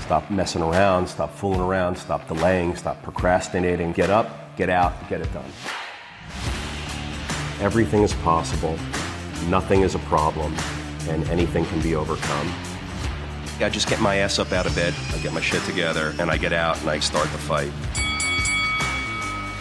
Stop messing around, stop fooling around, stop delaying, stop procrastinating. Get up, get out, get it done. Everything is possible, nothing is a problem, and anything can be overcome. I just get my ass up out of bed, I get my shit together, and I get out and I start the fight.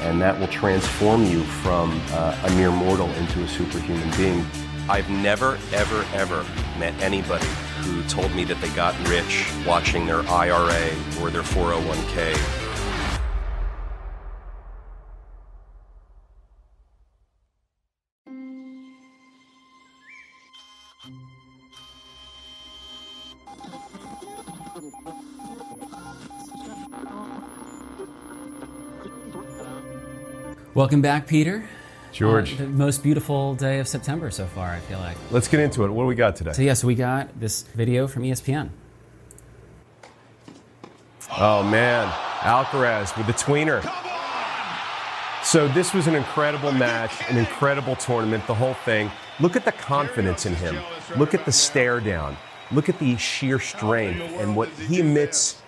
And that will transform you from a mere mortal into a superhuman being. I've never, ever, ever met anybody who told me that they got rich watching their IRA or their 401k. Welcome back, Peter. George. The most beautiful day of September so far, I feel like. Let's get into it. What do we got today? So we got this video from ESPN. Oh, man. Alcaraz with the tweener. So this was an incredible match, an incredible tournament, the whole thing. Look at the confidence in him. Look at the stare down. Look at the sheer strength and what he emits.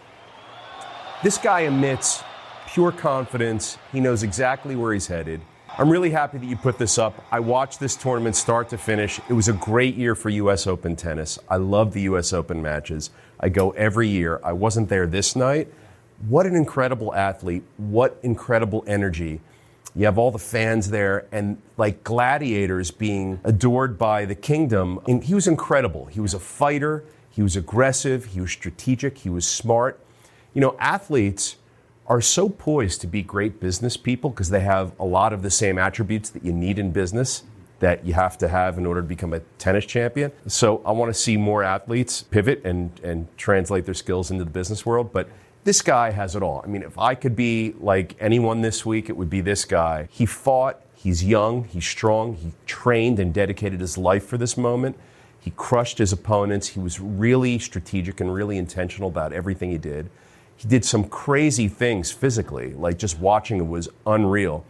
This guy emits pure confidence. He knows exactly where he's headed. I'm really happy that you put this up. I watched this tournament start to finish. It was a great year for U.S. Open tennis. I love the U.S. Open matches. I go every year. I wasn't there this night. What an incredible athlete. What incredible energy. You have all the fans there and like gladiators being adored by the kingdom. And he was incredible. He was a fighter. He was aggressive. He was strategic. He was smart. You know, athletes are so poised to be great business people because they have a lot of the same attributes that you need in business that you have to have in order to become a tennis champion. So I want to see more athletes pivot and translate their skills into the business world. But this guy has it all. I mean, if I could be like anyone this week, it would be this guy. He fought, he's young, he's strong, he trained and dedicated his life for this moment. He crushed his opponents. He was really strategic and really intentional about everything he did. He did some crazy things physically, like just watching it was unreal.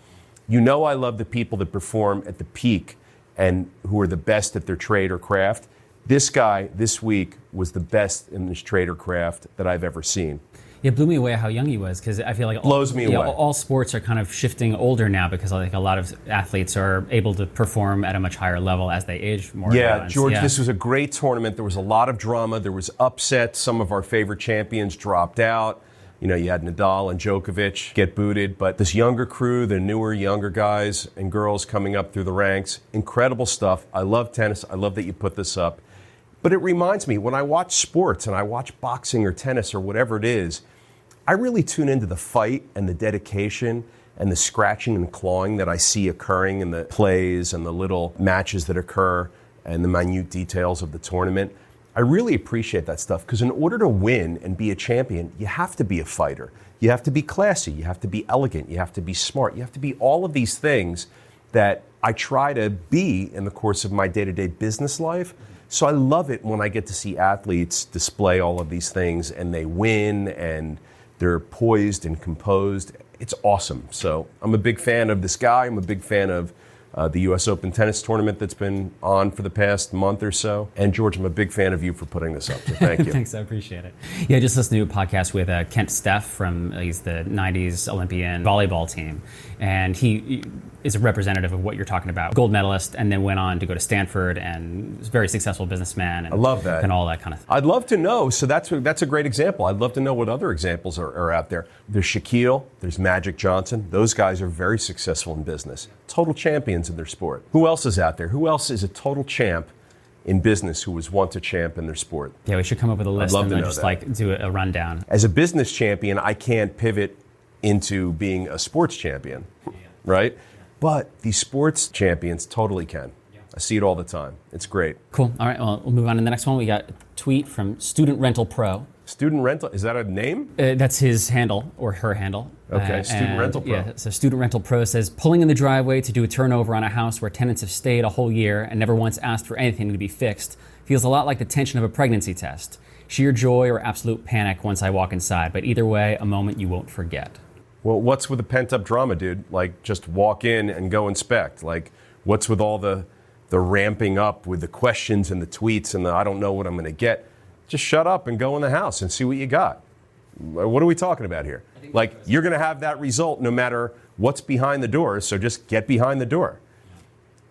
You know I love the people that perform at the peak and who are the best at their trade or craft. This guy, this week, was the best in this trade or craft that I've ever seen. It blew me away how young he was because I feel like blows me away. All sports are kind of shifting older now because I think a lot of athletes are able to perform at a much higher level as they age more. Yeah, George, this was a great tournament. There was a lot of drama. There was upsets. Some of our favorite champions dropped out. You know, you had Nadal and Djokovic get booted, but this younger crew, the newer, younger guys and girls coming up through the ranks, incredible stuff. I love tennis. I love that you put this up. But it reminds me, when I watch sports and I watch boxing or tennis or whatever it is, I really tune into the fight and the dedication and the scratching and clawing that I see occurring in the plays and the little matches that occur and the minute details of the tournament. I really appreciate that stuff because in order to win and be a champion, you have to be a fighter. You have to be classy. You have to be elegant. You have to be smart. You have to be all of these things that I try to be in the course of my day-to-day business life. So I love it when I get to see athletes display all of these things and they win and they're poised and composed. It's awesome. So I'm a big fan of this guy. I'm a big fan of the U.S. Open tennis tournament that's been on for the past month or so. And George, I'm a big fan of you for putting this up, so thank you. Thanks, I appreciate it. Yeah, I just listened to a podcast with Kent Steff from he's the 90s Olympian volleyball team. And he is a representative of what you're talking about. Gold medalist, and then went on to go to Stanford and was a very successful businessman. And, I love that. And all that kind of thing. I'd love to know. So that's a great example. I'd love to know what other examples are out there. There's Shaquille, there's Magic Johnson. Those guys are very successful in business. Total champions in their sport. Who else is out there? Who else is a total champ in business who was once a champ in their sport? Yeah, we should come up with a list and then just that. do a rundown. As a business champion, I can't pivot into being a sports champion, right? But these sports champions totally can. I see it all the time. It's great. Cool. All right, well, we'll move on to the next one. We got a tweet from Student Rental Pro. Student Rental, is that a name? That's his handle, or her handle. Okay, Student Rental Pro. Yeah, so Student Rental Pro says, pulling in the driveway to do a turnover on a house where tenants have stayed a whole year and never once asked for anything to be fixed feels a lot like the tension of a pregnancy test. Sheer joy or absolute panic once I walk inside, but either way, a moment you won't forget. Well, what's with the pent-up drama, dude? Like, just walk in and go inspect. Like, what's with all the ramping up with the questions and the tweets and the I don't know what I'm going to get? Just shut up and go in the house and see what you got. What are we talking about here? Like, you're going to have that result no matter what's behind the door, so just get behind the door.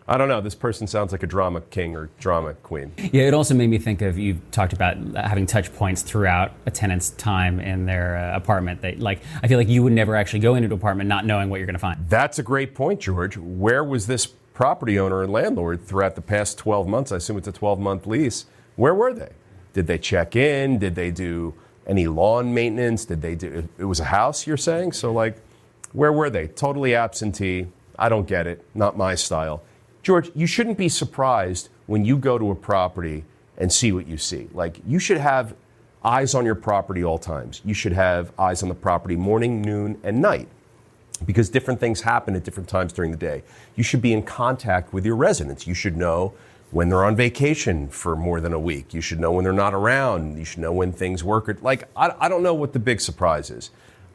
I don't know. This person sounds like a drama king or drama queen. Yeah, it also made me think of, you talked about having touch points throughout a tenant's time in their apartment. That, like, I feel like you would never actually go into an apartment not knowing what you're going to find. That's a great point, George. Where was this property owner and landlord throughout the past 12 months? I assume it's a 12-month lease. Where were they? Did they check in? Did they do any lawn maintenance? Did they do, it was a house, you're saying? So, like, where were they? Totally absentee. I don't get it. Not my style. George, you shouldn't be surprised when you go to a property and see what you see. Like, you should have eyes on your property all times. You should have eyes on the property morning, noon, and night, because different things happen at different times during the day. You should be in contact with your residents. You should know when they're on vacation for more than a week. You should know when they're not around. You should know when things work. Like, I don't know what the big surprise is.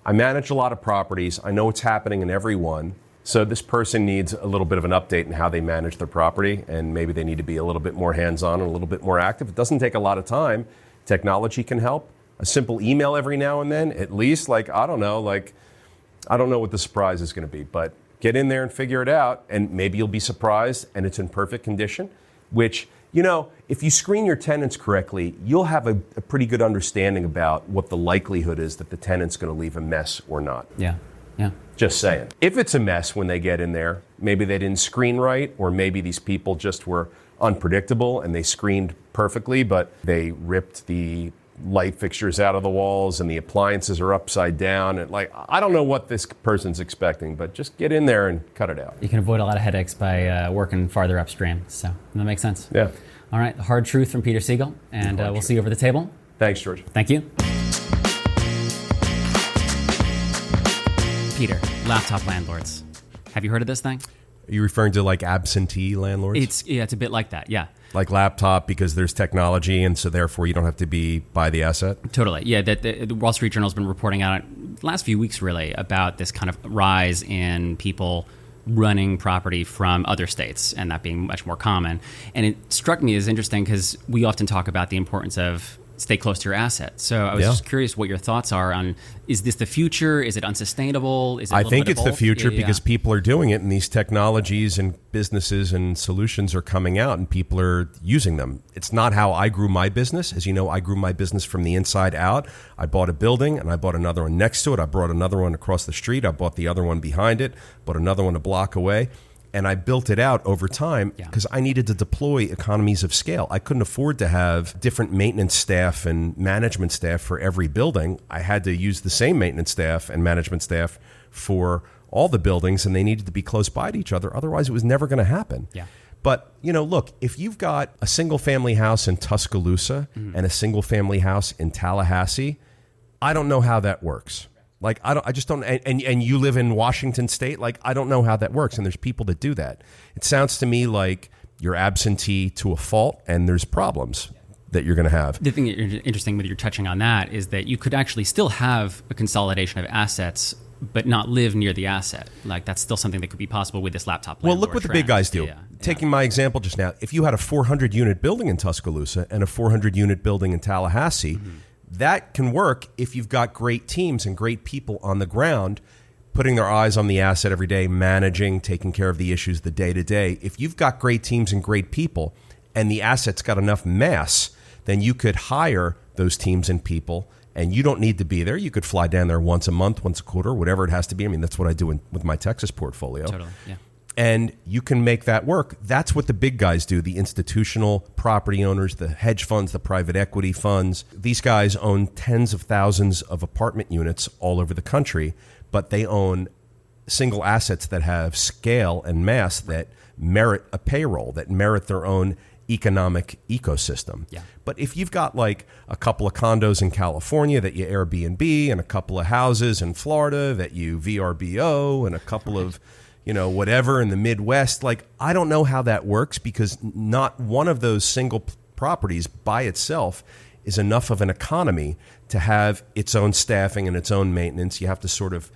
I manage a lot of properties. I know what's happening in every one. So this person needs a little bit of an update in how they manage their property, and maybe they need to be a little bit more hands-on and a little bit more active. It doesn't take a lot of time. Technology can help. A simple email every now and then, at least. Like, I don't know what the surprise is going to be, but get in there and figure it out, and maybe you'll be surprised and it's in perfect condition, which, you know, if you screen your tenants correctly, you'll have a pretty good understanding about what the likelihood is that the tenant's going to leave a mess or not. Yeah. Just saying. If it's a mess when they get in there, maybe they didn't screen right, or maybe these people just were unpredictable and they screened perfectly, but they ripped the light fixtures out of the walls and the appliances are upside down. And, like, I don't know what this person's expecting, but just get in there and cut it out. You can avoid a lot of headaches by working farther upstream. So that makes sense. Yeah. All right. The hard truth from Peter Siegel, and we'll see you over the table. Thanks, George. Thank you. Peter, laptop landlords. Have you heard of this thing? Are you referring to, like, absentee landlords? It's a bit like that, yeah. Like laptop, because there's technology, and so therefore you don't have to buy the asset? Totally. Yeah, the Wall Street Journal has been reporting out the last few weeks, really, about this kind of rise in people running property from other states, and that being much more common. And it struck me as interesting because we often talk about the importance of stay close to your asset. So I was just curious what your thoughts are on, is this the future? Is it unsustainable? Is it I think it's the future because people are doing it, and these technologies and businesses and solutions are coming out and people are using them. It's not how I grew my business. As you know, I grew my business from the inside out. I bought a building and I bought another one next to it. I brought another one across the street. I bought the other one behind it, bought another one a block away. And I built it out over time because I needed to deploy economies of scale. I couldn't afford to have different maintenance staff and management staff for every building. I had to use the same maintenance staff and management staff for all the buildings, and they needed to be close by to each other. Otherwise, it was never going to happen. Yeah. But, you know, look, if you've got a single-family house in Tuscaloosa and a single-family house in Tallahassee, I don't know how that works. Like, I just don't, and you live in Washington State, like, I don't know how that works, and there's people that do that. It sounds to me like you're absentee to a fault, and there's problems that you're going to have. The thing that interesting with you're touching on that is that you could actually still have a consolidation of assets, but not live near the asset. Like, that's still something that could be possible with this laptop landlord Well, look what the big guys do. Taking my example just now, if you had a 400-unit building in Tuscaloosa and a 400-unit building in Tallahassee, that can work if you've got great teams and great people on the ground putting their eyes on the asset every day, managing, taking care of the issues the day-to-day. If you've got great teams and great people and the asset's got enough mass, then you could hire those teams and people, and you don't need to be there. You could fly down there once a month, once a quarter, whatever it has to be. I mean, that's what I do with my Texas portfolio. Totally, yeah. And you can make that work. That's what the big guys do, the institutional property owners, the hedge funds, the private equity funds. These guys own tens of thousands of apartment units all over the country, but they own single assets that have scale and mass that merit a payroll, that merit their own economic ecosystem. Yeah. But if you've got like a couple of condos in California that you Airbnb and a couple of houses in Florida that you VRBO and a couple of whatever in the Midwest, like, I don't know how that works because not one of those single properties by itself is enough of an economy to have its own staffing and its own maintenance. You have to sort of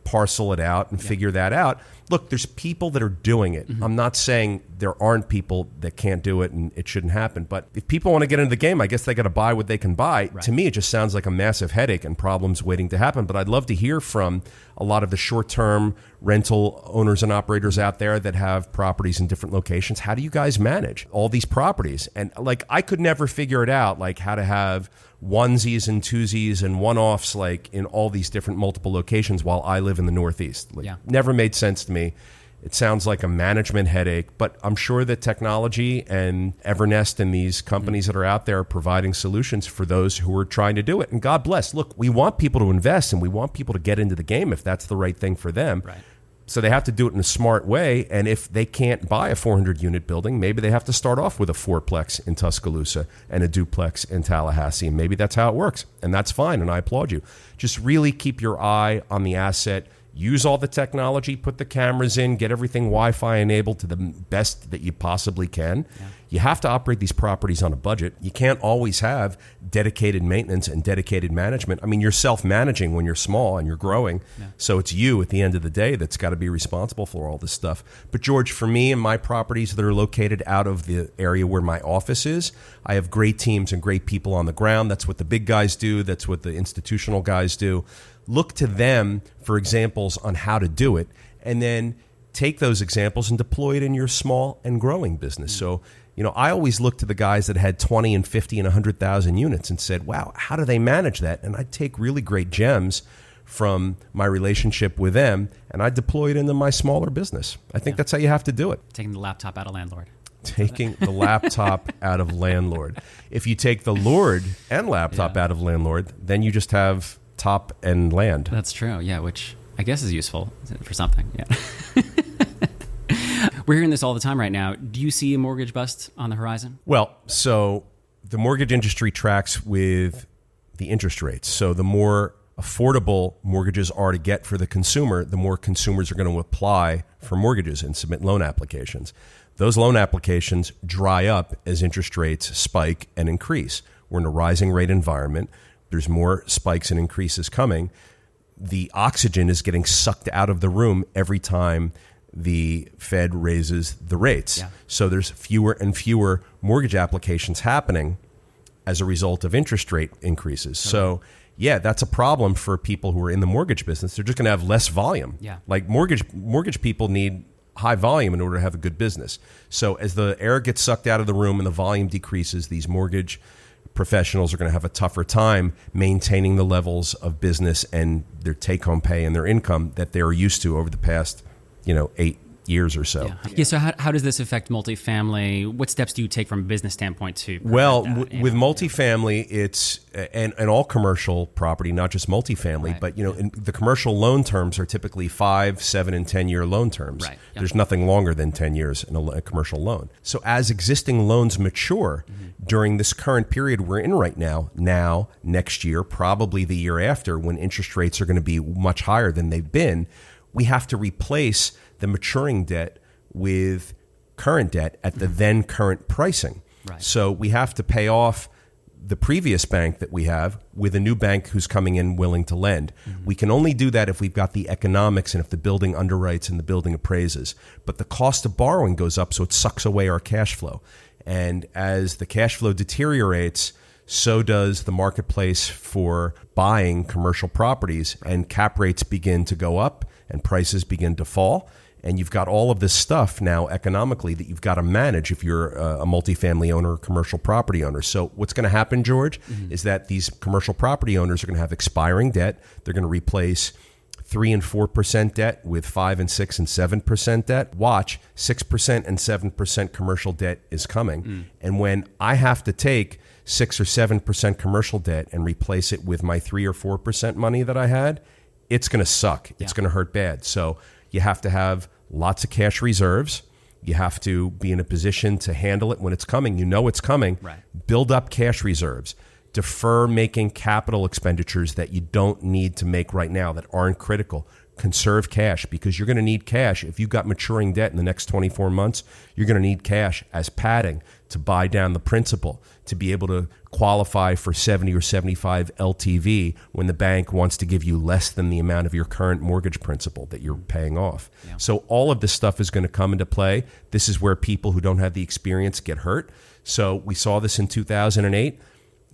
parcel it out and figure that out. Look, there's people that are doing it. I'm not saying there aren't people that can't do it and it shouldn't happen. But if people want to get into the game, I guess they got to buy what they can buy. Right. To me, it just sounds like a massive headache and problems waiting to happen. But I'd love to hear from a lot of the short-term rental owners and operators out there that have properties in different locations. How do you guys manage all these properties? And like, I could never figure it out, like how to have onesies and twosies and one-offs like in all these different multiple locations while I live in the Northeast. Like, never made sense to me. It sounds like a management headache, but I'm sure that technology and Evernest and these companies that are out there are providing solutions for those who are trying to do it. And God bless. Look, we want people to invest and we want people to get into the game if that's the right thing for them. Right. So they have to do it in a smart way. And if they can't buy a 400-unit building, maybe they have to start off with a fourplex in Tuscaloosa and a duplex in Tallahassee. And maybe that's how it works. And that's fine. And I applaud you. Just really keep your eye on the asset. Use all the technology, put the cameras in, get everything Wi-Fi enabled to the best that you possibly can. Yeah. You have to operate these properties on a budget. You can't always have dedicated maintenance and dedicated management. I mean, you're self-managing when you're small and you're growing. Yeah. So it's you at the end of the day that's got to be responsible for all this stuff. But George, for me and my properties that are located out of the area where my office is, I have great teams and great people on the ground. That's what the big guys do. That's what the institutional guys do. Look to them for examples on how to do it, and then take those examples and deploy it in your small and growing business. So, I always look to the guys that had 20 and 50 and 100,000 units and said, wow, how do they manage that? And I'd take really great gems from my relationship with them, and I'd deploy it into my smaller business. I think that's how you have to do it. Taking the laptop out of Landlord. Taking the laptop out of Landlord. If you take the Lord and laptop out of Landlord, then you just have top and land. That's true, which I guess is useful for something. We're hearing this all the time right now. Do you see a mortgage bust on the horizon? Well, so the mortgage industry tracks with the interest rates. So the more affordable mortgages are to get for the consumer, the more consumers are going to apply for mortgages and submit loan applications. Those loan applications dry up as interest rates spike and increase. We're in a rising rate environment. There's more spikes and increases coming. The oxygen is getting sucked out of the room every time the Fed raises the rates. Yeah. So there's fewer and fewer mortgage applications happening as a result of interest rate increases. Okay. So, that's a problem for people who are in the mortgage business. They're just going to have less volume. Yeah. Like mortgage people need high volume in order to have a good business. So as the air gets sucked out of the room and the volume decreases, these mortgage professionals are going to have a tougher time maintaining the levels of business and their take-home pay and their income that they were used to over the past, 8 years or so. So how does this affect multifamily? What steps do you take from a business standpoint to with multifamily, it's and all commercial property, not just multifamily, but in the commercial loan terms are typically 5, 7, and 10-year loan terms. Right. Yep. There's nothing longer than 10 years in a commercial loan. So as existing loans mature during this current period we're in right now, next year, probably the year after, when interest rates are going to be much higher than they've been, we have to replace the maturing debt with current debt at the then current pricing. Right. So we have to pay off the previous bank that we have with a new bank who's coming in willing to lend. Mm-hmm. We can only do that if we've got the economics and if the building underwrites and the building appraises. But the cost of borrowing goes up, so it sucks away our cash flow. And as the cash flow deteriorates, so does the marketplace for buying commercial properties, and cap rates begin to go up and prices begin to fall. And you've got all of this stuff now economically that you've got to manage if you're a multifamily owner or commercial property owner. So what's going to happen, George, is that these commercial property owners are going to have expiring debt. They're going to replace 3 and 4% debt with 5 and 6 and 7% debt. Watch, 6% and 7% commercial debt is coming. And when I have to take 6 or 7% commercial debt and replace it with my 3 or 4% money that I had, it's going to suck. It's going to hurt bad. So you have to have lots of cash reserves. You have to be in a position to handle it when it's coming. You know it's coming. Right. Build up cash reserves. Defer making capital expenditures that you don't need to make right now that aren't critical. conserve cash, because you're going to need cash. If you've got maturing debt in the next 24 months, you're going to need cash as padding to buy down the principal, to be able to qualify for 70 or 75 LTV when the bank wants to give you less than the amount of your current mortgage principal that you're paying off. Yeah. So all of this stuff is going to come into play. This is where people who don't have the experience get hurt. So we saw this in 2008.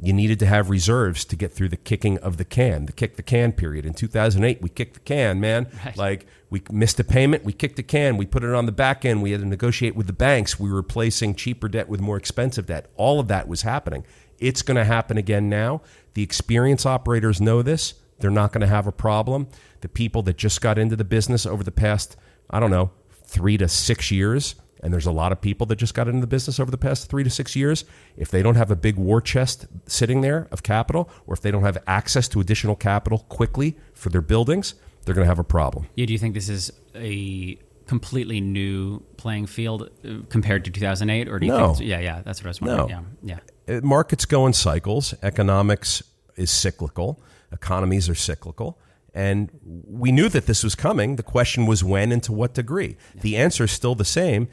You needed to have reserves to get through the kicking of the can, the kick the can period. In 2008, we kicked the can, man. Right. Like, we missed a payment, we kicked the can, we put it on the back end, we had to negotiate with the banks, we were replacing cheaper debt with more expensive debt. All of that was happening. It's going to happen again now. The experienced operators know this. They're not going to have a problem. The people that just got into the business over the past, 3 to 6 years, and there's a lot of people that just got into the business over the past 3 to 6 years, if they don't have a big war chest sitting there of capital, or if they don't have access to additional capital quickly for their buildings, they're going to have a problem. Yeah, do you think this is a completely new playing field compared to 2008? Or do you think yeah, that's what I was wondering. No. Yeah. Markets go in cycles. Economics is cyclical. Economies are cyclical. And we knew that this was coming. The question was when and to what degree. Yeah. The answer is still the same.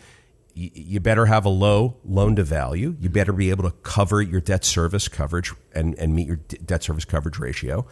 You better have a low loan to value. You better be able to cover your debt service coverage and meet your debt service coverage ratio.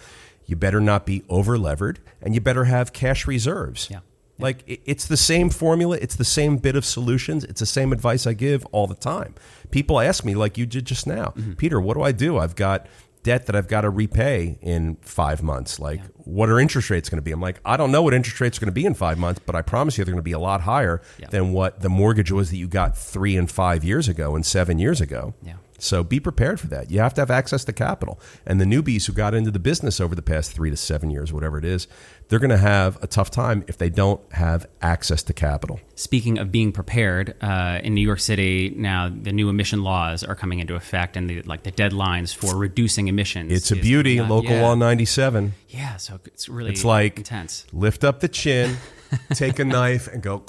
You better not be over levered, and you better have cash reserves. Yeah. Like, it's the same formula. It's the same bit of solutions. It's the same advice I give all the time. People ask me, like you did just now, Peter, what do I do? I've got debt that I've got to repay in 5 months. Like, what are interest rates going to be? I'm like, I don't know what interest rates are going to be in 5 months, but I promise you they're going to be a lot higher than what the mortgage was that you got 3 and 5 years ago and 7 years ago. Yeah. So be prepared for that. You have to have access to capital. And the newbies who got into the business over the past 3 to 7 years, whatever it is, they're going to have a tough time if they don't have access to capital. Speaking of being prepared, in New York City now, the new emission laws are coming into effect, and the deadlines for reducing emissions. It's a beauty, Local Law 97. Yeah, so it's really intense. Lift up the chin, take a knife, and go.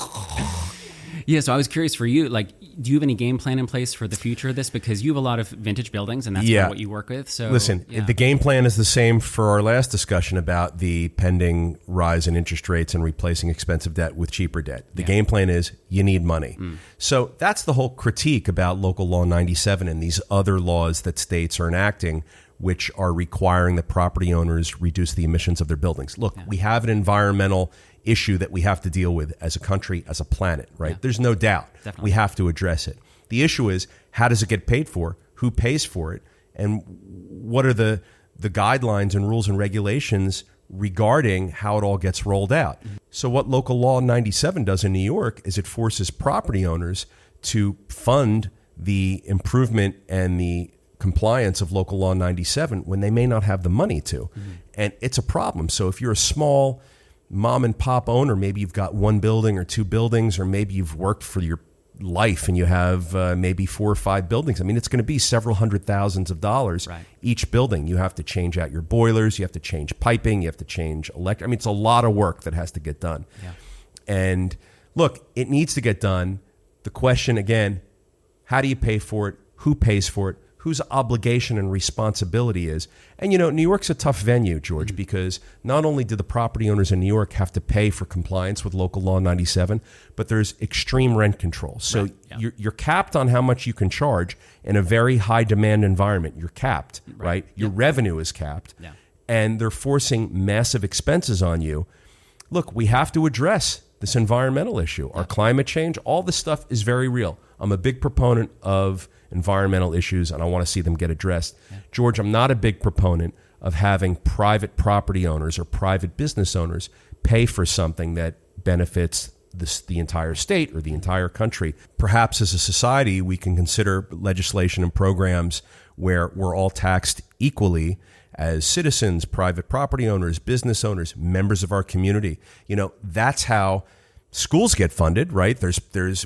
Yeah, so I was curious for you, do you have any game plan in place for the future of this? Because you have a lot of vintage buildings, and that's what you work with. So listen, the game plan is the same for our last discussion about the pending rise in interest rates and replacing expensive debt with cheaper debt. The game plan is you need money. So that's the whole critique about Local Law 97 and these other laws that states are enacting, which are requiring that property owners reduce the emissions of their buildings. Look, we have an environmental issue that we have to deal with as a country, as a planet, right? Yeah. There's no doubt. Definitely. We have to address it. The issue is, how does it get paid for? Who pays for it? And what are the guidelines and rules and regulations regarding how it all gets rolled out? So what Local Law 97 does in New York is it forces property owners to fund the improvement and the compliance of Local Law 97 when they may not have the money to. And it's a problem. So if you're a small mom and pop owner, maybe you've got 1 building or 2 buildings, or maybe you've worked for your life and you have maybe 4 or 5 buildings. I mean, it's going to be several $100,000s each building. You have to change out your boilers, you have to change piping, you have to change electric. I mean, it's a lot of work that has to get done. Yeah. And look, it needs to get done. The question again, how do you pay for it? Who pays for it? Whose obligation and responsibility is. And, New York's a tough venue, George, because not only do the property owners in New York have to pay for compliance with Local Law 97, but there's extreme rent control. So you're capped on how much you can charge in a very high demand environment. You're capped, right? Your revenue is capped. Yeah. And they're forcing massive expenses on you. Look, we have to address this environmental issue. Our climate change, all this stuff is very real. I'm a big proponent of environmental issues, and I want to see them get addressed. Yeah. George, I'm not a big proponent of having private property owners or private business owners pay for something that benefits the entire state or the entire country. Perhaps as a society, we can consider legislation and programs where we're all taxed equally as citizens, private property owners, business owners, members of our community. That's how schools get funded, right?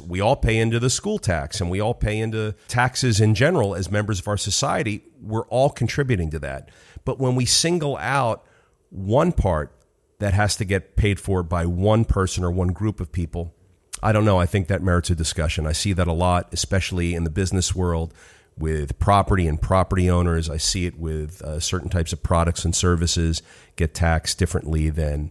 We all pay into the school tax, and we all pay into taxes in general as members of our society. We're all contributing to that. But when we single out one part that has to get paid for by one person or one group of people, I don't know. I think that merits a discussion. I see that a lot, especially in the business world with property and property owners. I see it with certain types of products and services get taxed differently than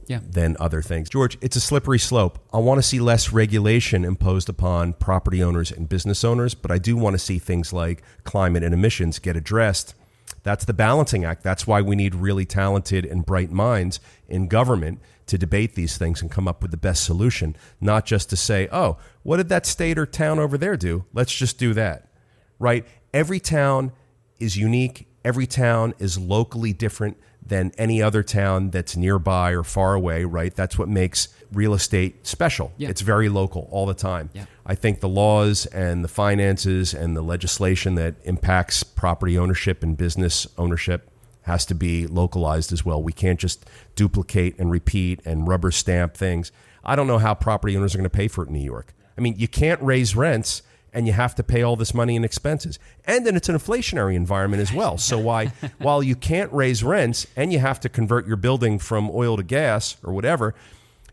than other things. George, it's a slippery slope. I want to see less regulation imposed upon property owners and business owners, but I do want to see things like climate and emissions get addressed. That's the balancing act. That's why we need really talented and bright minds in government to debate these things and come up with the best solution, not just to say, oh, what did that state or town over there do? Let's just do that, right? Every town is unique. Every town is locally different than any other town that's nearby or far away, right? That's what makes real estate special. Yeah. It's very local all the time. Yeah. I think the laws and the finances and the legislation that impacts property ownership and business ownership has to be localized as well. We can't just duplicate and repeat and rubber stamp things. I don't know how property owners are going to pay for it in New York. I mean, you can't raise rents and you have to pay all this money in expenses. And then it's an inflationary environment as well. So while you can't raise rents and you have to convert your building from oil to gas or whatever,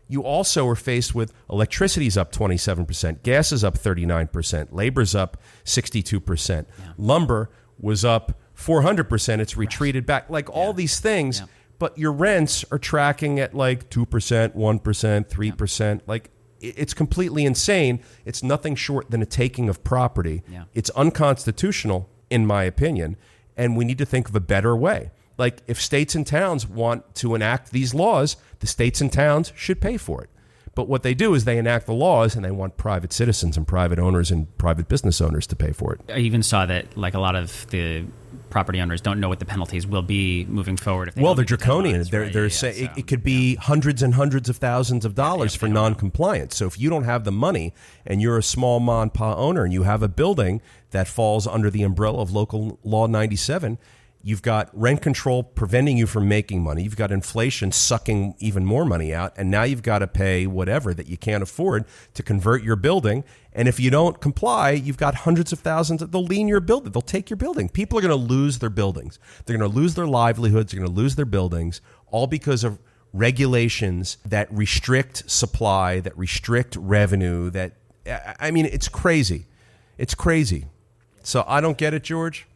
you also are faced with electricity's up 27%, gas is up 39%, labor's up 62%, lumber was up 400%, it's retreated back, like all these things, but your rents are tracking at like 2%, 1%, 3%, like it's completely insane. It's nothing short than a taking of property. Yeah. It's unconstitutional, in my opinion, and we need to think of a better way. Like if states and towns want to enact these laws, the states and towns should pay for it. But what they do is they enact the laws and they want private citizens and private owners and private business owners to pay for it. I even saw that like a lot of the property owners don't know what the penalties will be moving forward. If they they're draconian. They're saying it could be hundreds and hundreds of thousands of dollars for non-compliance. So if you don't have the money and you're a small mom and pop owner and you have a building that falls under the umbrella of Local Law 97, you've got rent control preventing you from making money. You've got inflation sucking even more money out. And now you've got to pay whatever that you can't afford to convert your building. And if you don't comply, you've got hundreds of thousands. They'll lien your building. They'll take your building. People are going to lose their buildings. They're going to lose their livelihoods. They're going to lose their buildings, all because of regulations that restrict supply, that restrict revenue. I mean, it's crazy. It's crazy. So I don't get it, George.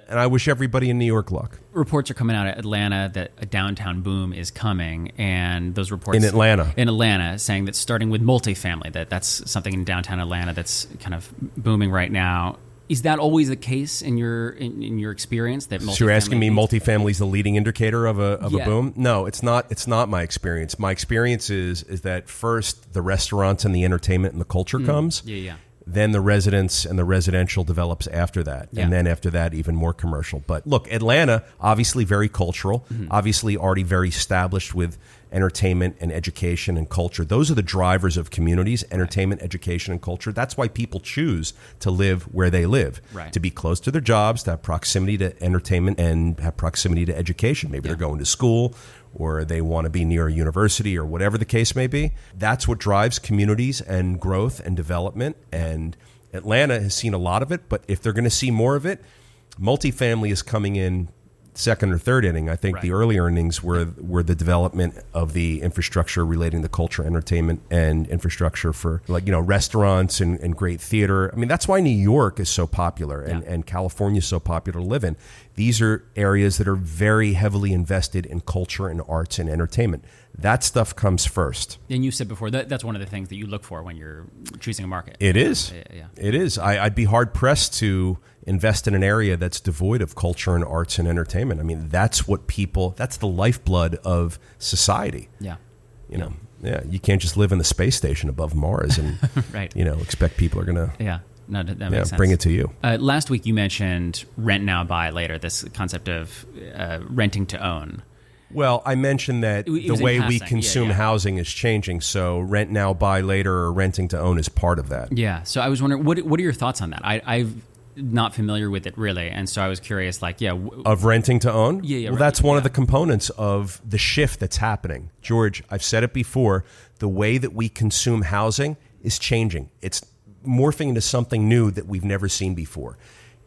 And I wish everybody in New York luck. Reports are coming out of Atlanta that a downtown boom is coming, and those reports in Atlanta saying that starting with multifamily, that's something in downtown Atlanta that's kind of booming right now. Is that always the case in your experience? That so you're asking me multifamily is the leading indicator of a boom? No, it's not. It's not my experience. My experience is that first the restaurants and the entertainment and the culture comes. Then the residents and the residential develops after that. Yeah. And then after that, even more commercial. But look, Atlanta, obviously very cultural, obviously already very established with entertainment and education and culture. Those are the drivers of communities, entertainment, education, and culture. That's why people choose to live where they live, to be close to their jobs, to have proximity to entertainment and have proximity to education. Maybe they're going to school or they want to be near a university or whatever the case may be. That's what drives communities and growth and development. And Atlanta has seen a lot of it, but if they're going to see more of it, multifamily is coming in second or third inning. I think the earlier innings were the development of the infrastructure relating to culture, entertainment, and infrastructure for restaurants and great theater. I mean, that's why New York is so popular and California is so popular to live in. These are areas that are very heavily invested in culture and arts and entertainment. That stuff comes first. And you said before that's one of the things that you look for when you're choosing a market. It is. It is. I'd be hard pressed to invest in an area that's devoid of culture and arts and entertainment. I mean, that's the lifeblood of society. Yeah. You can't just live in the space station above Mars and expect people are going to No, that makes sense. Bring it to you. Last week you mentioned rent now, buy later, this concept of renting to own. Well, I mentioned that the way we consume housing is changing, so rent now, buy later, or renting to own is part of that. Yeah, so I was wondering, what are your thoughts on that? I'm not familiar with it really, and so I was curious, of renting to own? Yeah. Well, that's one of the components of the shift that's happening. George, I've said it before, the way that we consume housing is changing. It's morphing into something new that we've never seen before.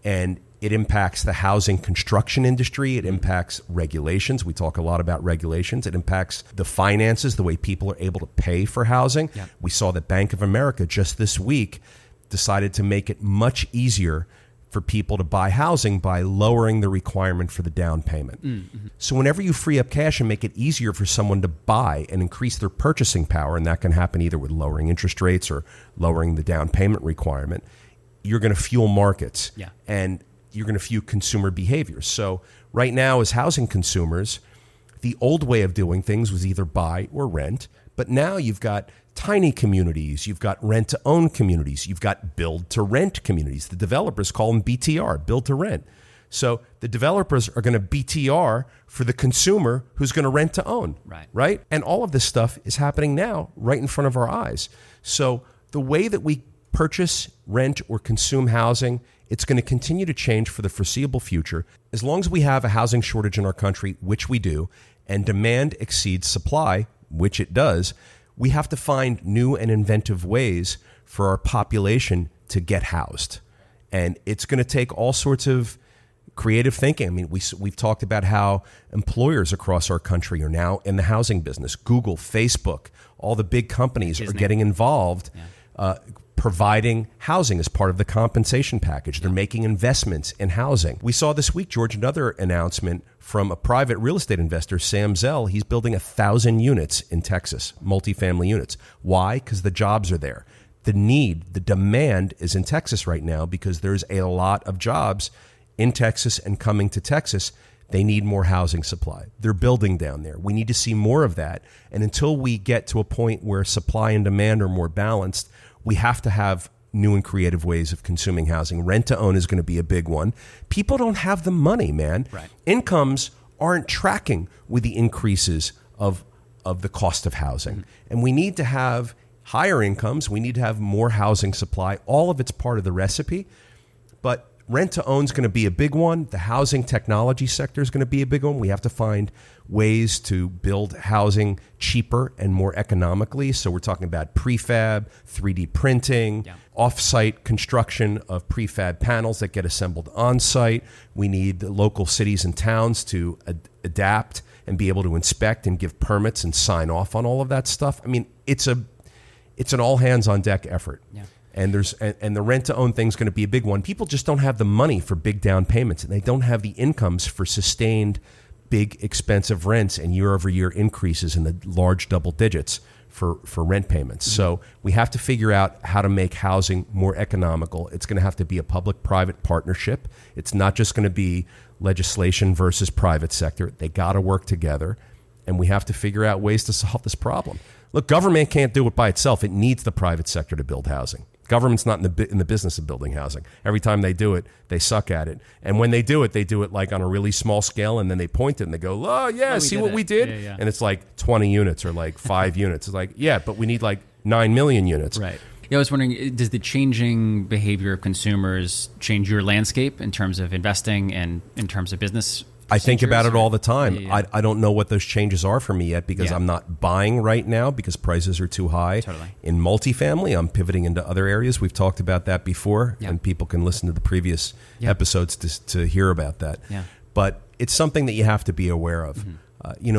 And it impacts the housing construction industry. It impacts regulations. We talk a lot about regulations. It impacts the finances, the way people are able to pay for housing. Yeah. We saw that Bank of America just this week decided to make it much easier for people to buy housing by lowering the requirement for the down payment. Mm-hmm. So whenever you free up cash and make it easier for someone to buy and increase their purchasing power, and that can happen either with lowering interest rates or lowering the down payment requirement, you're going to fuel markets and you're going to fuel consumer behavior. So right now as housing consumers, the old way of doing things was either buy or rent, but now you've got tiny communities, you've got rent-to-own communities, you've got build-to-rent communities. The developers call them BTR, build-to-rent. So the developers are going to BTR for the consumer who's going to rent-to-own, right? And all of this stuff is happening now right in front of our eyes. So the way that we purchase, rent, or consume housing, it's going to continue to change for the foreseeable future. As long as we have a housing shortage in our country, which we do, and demand exceeds supply, which it does, we have to find new and inventive ways for our population to get housed. And it's going to take all sorts of creative thinking. I mean, we've talked about how employers across our country are now in the housing business. Google, Facebook, all the big companies are getting involved, providing housing as part of the compensation package. They're making investments in housing. We saw this week, George, another announcement from a private real estate investor, Sam Zell. He's building 1,000 units in Texas, multifamily units. Why? Because the jobs are there. The need, the demand is in Texas right now because there's a lot of jobs in Texas and coming to Texas. They need more housing supply. They're building down there. We need to see more of that. And until we get to a point where supply and demand are more balanced, we have to have new and creative ways of consuming housing. Rent to own is going to be a big one. People don't have the money, man. Right. Incomes aren't tracking with the increases of the cost of housing. Mm-hmm. And we need to have higher incomes. We need to have more housing supply. All of it's part of the recipe. But rent to own is going to be a big one. The housing technology sector is going to be a big one. We have to find ways to build housing cheaper and more economically. So we're talking about prefab, 3D printing, off-site construction of prefab panels that get assembled on-site. We need the local cities and towns to adapt and be able to inspect and give permits and sign off on all of that stuff. I mean, it's an all-hands-on-deck effort. Yeah. And the rent-to-own thing is going to be a big one. People just don't have the money for big down payments, and they don't have the incomes for sustained big expensive rents and year-over-year increases in the large double digits for rent payments. Mm-hmm. So we have to figure out how to make housing more economical. It's going to have to be a public-private partnership. It's not just going to be legislation versus private sector. They got to work together, and we have to figure out ways to solve this problem. Look, government can't do it by itself. It needs the private sector to build housing. Government's not in the business of building housing. Every time they do it, they suck at it. And when they do it like on a really small scale, and then they point it and they go, oh, yeah, see what we did? Yeah. And it's like 20 units or like 5 units. It's like, yeah, but we need like 9 million units. Right. Yeah, I was wondering, does the changing behavior of consumers change your landscape in terms of investing and in terms of business? I think about it all the time. Yeah. I don't know what those changes are for me yet because I'm not buying right now because prices are too high. Totally. In multifamily, I'm pivoting into other areas. We've talked about that before, and people can listen to the previous episodes to hear about that. Yeah. But it's something that you have to be aware of. Mm-hmm.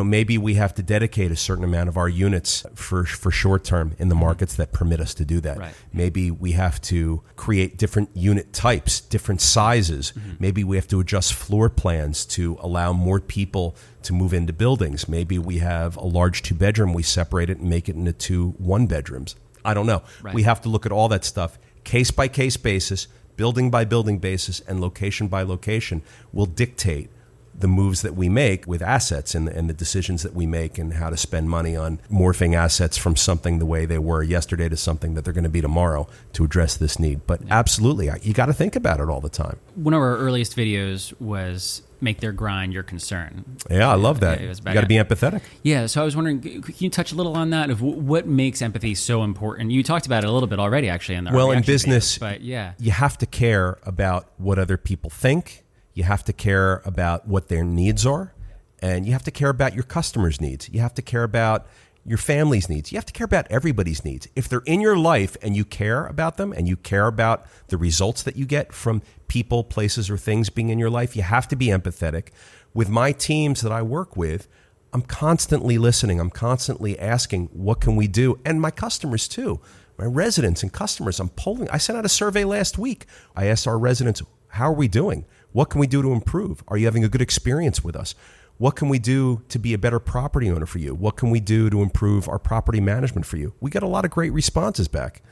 Maybe we have to dedicate a certain amount of our units for short term in the markets that permit us to do that. Right. Maybe we have to create different unit types, different sizes. Mm-hmm. Maybe we have to adjust floor plans to allow more people to move into buildings. Maybe we have a large 2-bedroom, we separate it and make it into 2 1-bedrooms. I don't know. Right. We have to look at all that stuff case by case basis, building by building basis, and location by location will dictate the moves that we make with assets and the decisions that we make and how to spend money on morphing assets from something the way they were yesterday to something that they're going to be tomorrow to address this need. But absolutely, you got to think about it all the time. One of our earliest videos was make their grind your concern. Yeah, I love that. You got to be empathetic. Yeah, so I was wondering, can you touch a little on that of what makes empathy so important? You talked about it a little bit already, actually, in the in business, videos, but you have to care about what other people think. You have to care about what their needs are, and you have to care about your customers' needs. You have to care about your family's needs. You have to care about everybody's needs. If they're in your life and you care about them and you care about the results that you get from people, places, or things being in your life, you have to be empathetic. With my teams that I work with, I'm constantly listening. I'm constantly asking, what can we do? And my customers too. My residents and customers, I sent out a survey last week. I asked our residents, How are we doing? What can we do to improve? Are you having a good experience with us? What can we do to be a better property owner for you? What can we do to improve our property management for you? We got a lot of great responses back.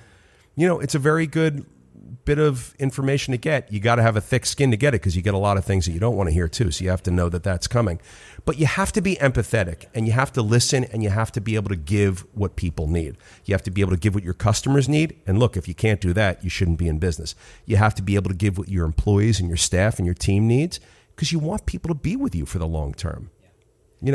It's a very good bit of information to get. You got to have a thick skin to get it because you get a lot of things that you don't want to hear too. So you have to know that that's coming. But you have to be empathetic and you have to listen and you have to be able to give what people need. You have to be able to give what your customers need. And look, if you can't do that, you shouldn't be in business. You have to be able to give what your employees and your staff and your team needs because you want people to be with you for the long term.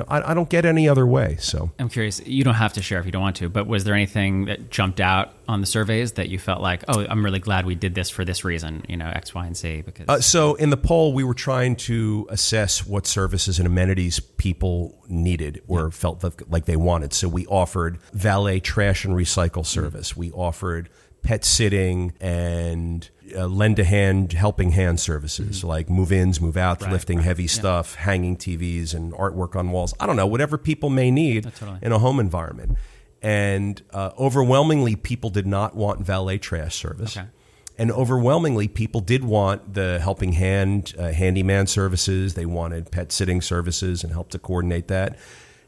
I don't get any other way. So I'm curious, you don't have to share if you don't want to, but was there anything that jumped out on the surveys that you felt like, oh, I'm really glad we did this for this reason, X, Y, and Z? Because so in the poll, we were trying to assess what services and amenities people needed or felt like they wanted. So we offered valet trash and recycle service. We offered pet sitting and lend-a-hand, helping hand services like move-ins, move-outs, lifting heavy stuff, hanging TVs and artwork on walls. I don't know, whatever people may need in a home environment. And overwhelmingly, people did not want valet trash service. Okay. And overwhelmingly, people did want the helping hand, handyman services. They wanted pet sitting services and help to coordinate that.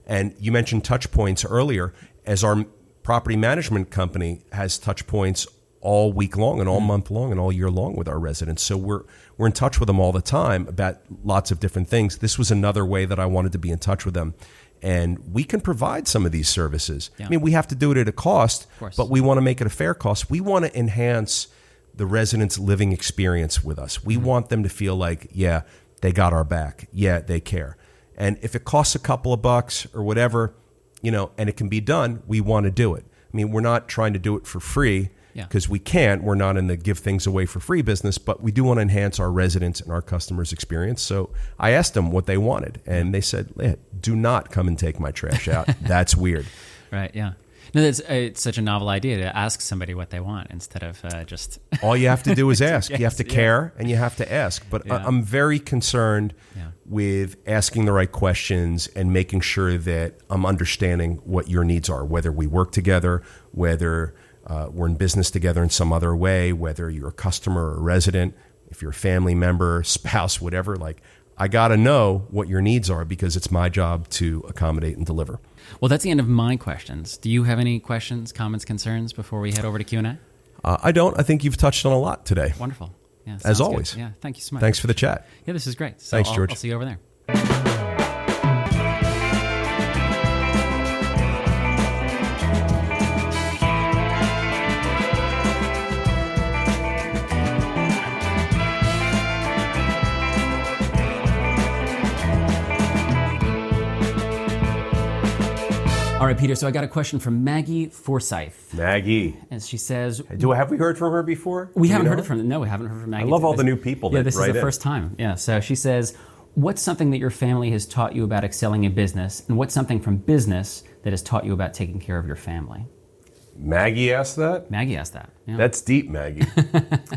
And you mentioned touch points earlier. As our property management company has touch points all week long and all month long and all year long with our residents. So we're in touch with them all the time about lots of different things. This was another way that I wanted to be in touch with them. And we can provide some of these services. Yeah. I mean, we have to do it at a cost, but we want to make it a fair cost. We want to enhance the residents' living experience with us. We want them to feel like, yeah, they got our back. Yeah, they care. And if it costs a couple of bucks or whatever, and it can be done, we want to do it. I mean, we're not trying to do it for free because we can't. We're not in the give things away for free business, but we do want to enhance our residents and our customers' experience. So I asked them what they wanted, and they said, do not come and take my trash out. That's weird. Right, yeah. No, it's such a novel idea to ask somebody what they want instead of just... All you have to do is ask. You have to care and you have to ask. But I'm very concerned with asking the right questions and making sure that I'm understanding what your needs are, whether we work together, whether we're in business together in some other way, whether you're a customer or a resident, if you're a family member, spouse, whatever. I got to know what your needs are because it's my job to accommodate and deliver. Well, that's the end of my questions. Do you have any questions, comments, concerns before we head over to Q&A? I don't. I think you've touched on a lot today. Wonderful. Yeah, as always. Good. Yeah, thank you so much. Thanks for the chat. Yeah, this is great. So Thanks, George. I'll see you over there. All right, Peter, so I got a question from Maggie Forsyth. Maggie. And she says... Have we heard from her before? We haven't heard from her. No, we haven't heard from Maggie. I love all the new people that this write is the in. first time. Yeah, so she says, what's something that your family has taught you about excelling in business, and what's something from business that has taught you about taking care of your family? Maggie asked that? Maggie asked that. Yeah. That's deep, Maggie.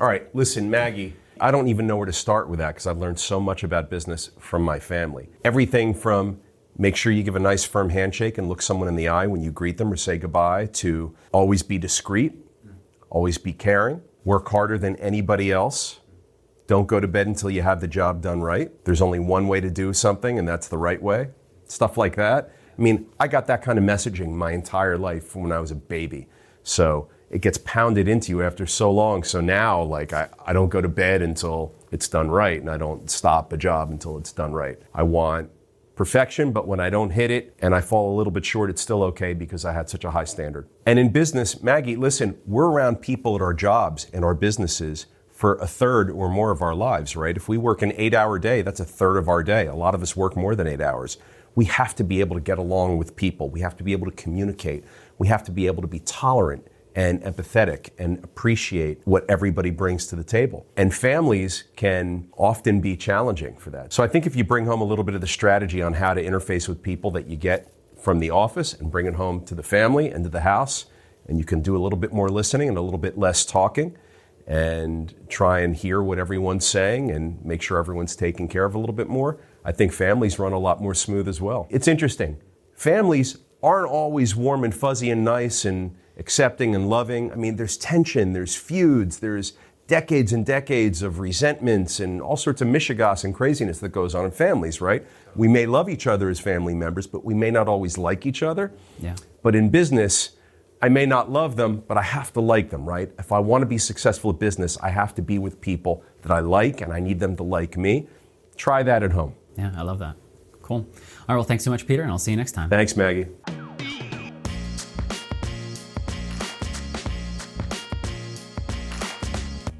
All right, listen, Maggie, I don't even know where to start with that because I've learned so much about business from my family. Everything from make sure you give a nice firm handshake and look someone in the eye when you greet them or say goodbye, to always be discreet, always be caring, work harder than anybody else. Don't go to bed until you have the job done right. There's only one way to do something, and that's the right way. Stuff like that. I mean, I got that kind of messaging my entire life from when I was a baby. So it gets pounded into you after so long. So now, I don't go to bed until it's done right, and I don't stop a job until it's done right. I want perfection, but when I don't hit it and I fall a little bit short, it's still okay because I had such a high standard. And in business, Maggie, listen, we're around people at our jobs and our businesses for a third or more of our lives, right? If we work an 8-hour day, that's a third of our day. A lot of us work more than 8 hours. We have to be able to get along with people. We have to be able to communicate. We have to be able to be tolerant and empathetic and appreciate what everybody brings to the table. And families can often be challenging for that. So I think if you bring home a little bit of the strategy on how to interface with people that you get from the office and bring it home to the family and to the house, and you can do a little bit more listening and a little bit less talking and try and hear what everyone's saying and make sure everyone's taken care of a little bit more, I think families run a lot more smooth as well. It's interesting. Families aren't always warm and fuzzy and nice and accepting and loving. I mean, there's tension, there's feuds, there's decades and decades of resentments and all sorts of mishigas and craziness that goes on in families, right? We may love each other as family members, but we may not always like each other. Yeah. But in business, I may not love them, but I have to like them, right? If I want to be successful at business, I have to be with people that I like, and I need them to like me. Try that at home. Yeah, I love that. Cool. All right, well, thanks so much, Peter, and I'll see you next time. Thanks, Maggie.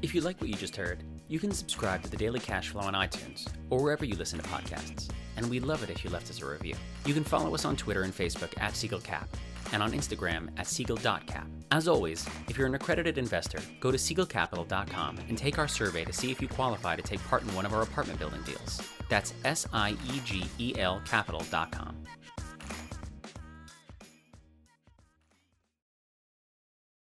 If you like what you just heard, you can subscribe to The Daily Cash Flow on iTunes or wherever you listen to podcasts. And we'd love it if you left us a review. You can follow us on Twitter and Facebook at SiegelCap and on Instagram at Siegel.cap. As always, if you're an accredited investor, go to SiegelCapital.com and take our survey to see if you qualify to take part in one of our apartment building deals. That's SIEGEL Capital.com.